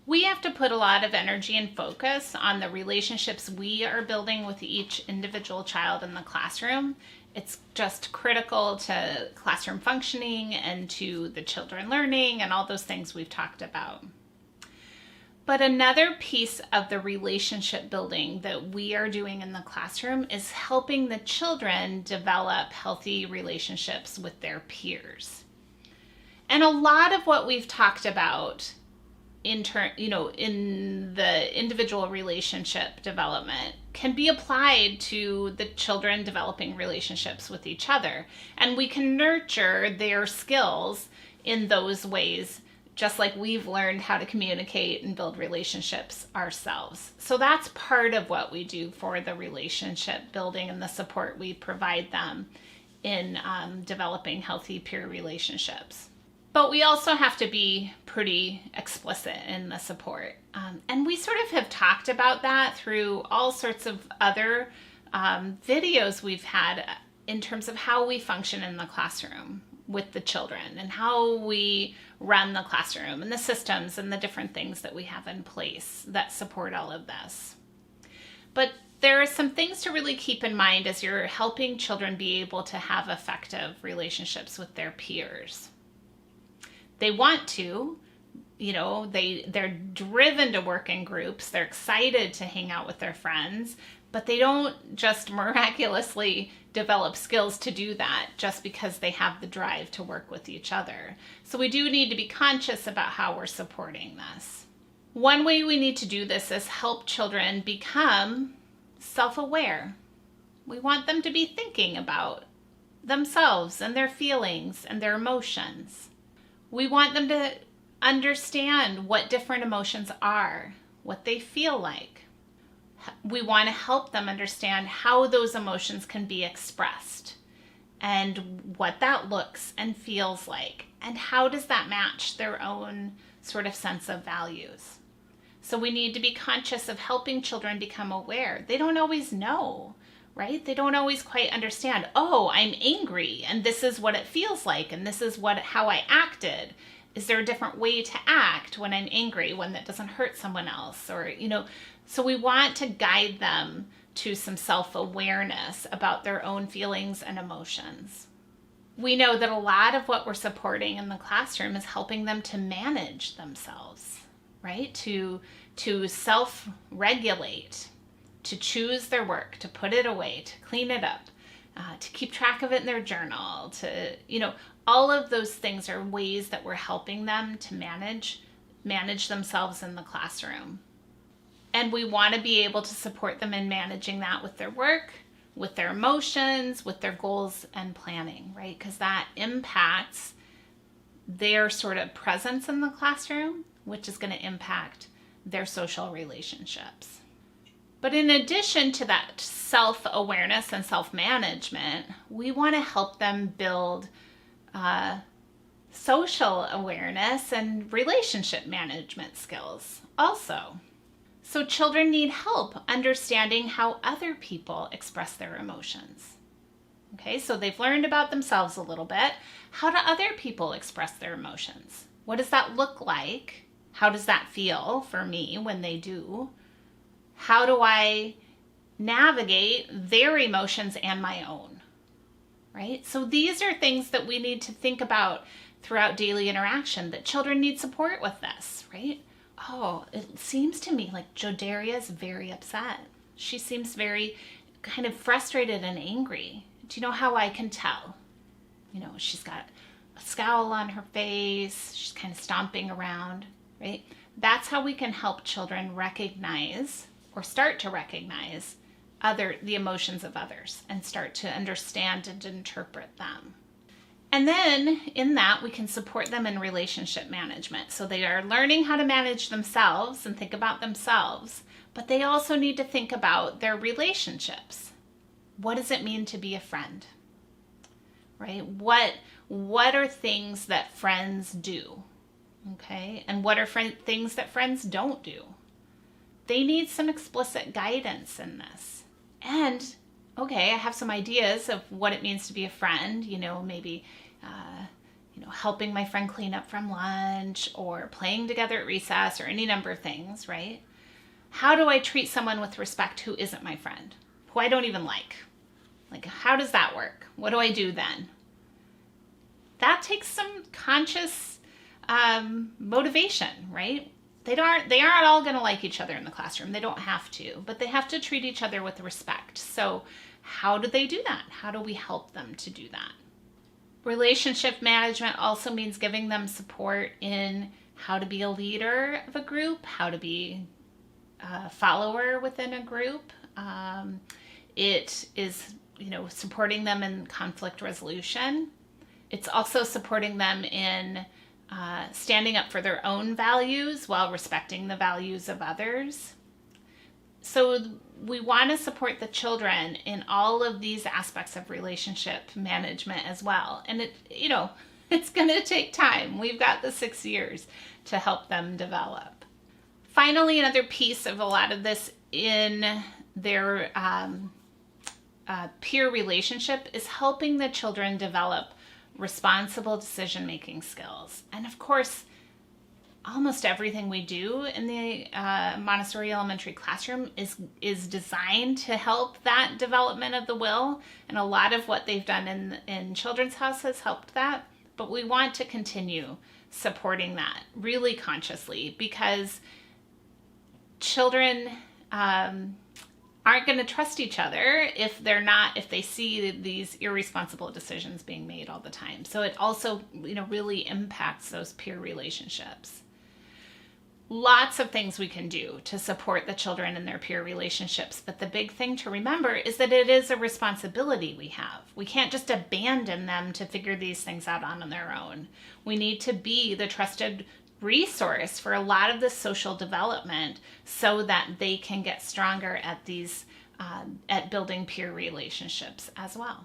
We have to put a lot of energy and focus on the relationships we are building with each individual child in the classroom. It's just critical to classroom functioning and to the children learning and all those things we've talked about. But another piece of the relationship building that we are doing in the classroom is helping the children develop healthy relationships with their peers. And a lot of what we've talked about in the individual relationship development can be applied to the children developing relationships with each other. And we can nurture their skills in those ways, just like we've learned how to communicate and build relationships ourselves. So that's part of what we do for the relationship building and the support we provide them in developing healthy peer relationships. But we also have to be pretty explicit in the support. And we sort of have talked about that through all sorts of other videos we've had in terms of how we function in the classroom with the children and how we run the classroom and the systems and the different things that we have in place that support all of this. But there are some things to really keep in mind as you're helping children be able to have effective relationships with their peers. They want to, they're driven to work in groups. They're excited to hang out with their friends, but they don't just miraculously develop skills to do that just because they have the drive to work with each other. So we do need to be conscious about how we're supporting this. One way we need to do this is help children become self-aware. We want them to be thinking about themselves and their feelings and their emotions. We want them to understand what different emotions are, what they feel like. We want to help them understand how those emotions can be expressed and what that looks and feels like, and how does that match their own sort of sense of values. So we need to be conscious of helping children become aware. They don't always know, right? They don't always quite understand, oh, I'm angry and this is what it feels like and this is how I acted. Is there a different way to act when I'm angry, one that doesn't hurt someone else? Or, so we want to guide them to some self-awareness about their own feelings and emotions. We know that a lot of what we're supporting in the classroom is helping them to manage themselves, right? To self-regulate, to choose their work, to put it away, to clean it up, to keep track of it in their journal, all of those things are ways that we're helping them to manage themselves in the classroom. And we want to be able to support them in managing that with their work, with their emotions, with their goals and planning, right? Because that impacts their sort of presence in the classroom, which is going to impact their social relationships. But in addition to that self-awareness and self-management, we want to help them build social awareness and relationship management skills also. So children need help understanding how other people express their emotions. Okay, so they've learned about themselves a little bit. How do other people express their emotions? What does that look like? How does that feel for me when they do? How do I navigate their emotions and my own? Right? So these are things that we need to think about throughout daily interaction, that children need support with this, right? Oh, it seems to me like Jodaria is very upset. She seems very kind of frustrated and angry. Do you know how I can tell? She's got a scowl on her face. She's kind of stomping around, right? That's how we can help children recognize or start to recognize the emotions of others and start to understand and interpret them. And then in that, we can support them in relationship management. So they are learning how to manage themselves and think about themselves, but they also need to think about their relationships. What does it mean to be a friend? Right? What are things that friends do? Okay? And what are things that friends don't do? They need some explicit guidance in this. And, okay, I have some ideas of what it means to be a friend, maybe helping my friend clean up from lunch or playing together at recess or any number of things, right? How do I treat someone with respect who isn't my friend, who I don't even like? Like, how does that work? What do I do then? That takes some conscious motivation, right? They aren't all going to like each other in the classroom. They don't have to, but they have to treat each other with respect. So how do they do that? How do we help them to do that? Relationship management also means giving them support in how to be a leader of a group, how to be a follower within a group. It is, supporting them in conflict resolution. It's also supporting them in standing up for their own values while respecting the values of others. So we want to support the children in all of these aspects of relationship management as well. And it's going to take time. We've got the 6 years to help them develop. Finally, another piece of a lot of this in their peer relationship is helping the children develop responsible decision-making skills. And of course, almost everything we do in the Montessori elementary classroom is designed to help that development of the will. And a lot of what they've done in Children's House has helped that. But we want to continue supporting that really consciously, because children aren't going to trust each other if they see these irresponsible decisions being made all the time. So it also, really impacts those peer relationships. Lots of things we can do to support the children in their peer relationships, but the big thing to remember is that it is a responsibility we have. We can't just abandon them to figure these things out on their own. We need to be the trusted resource for a lot of the social development so that they can get stronger at these at building peer relationships as well.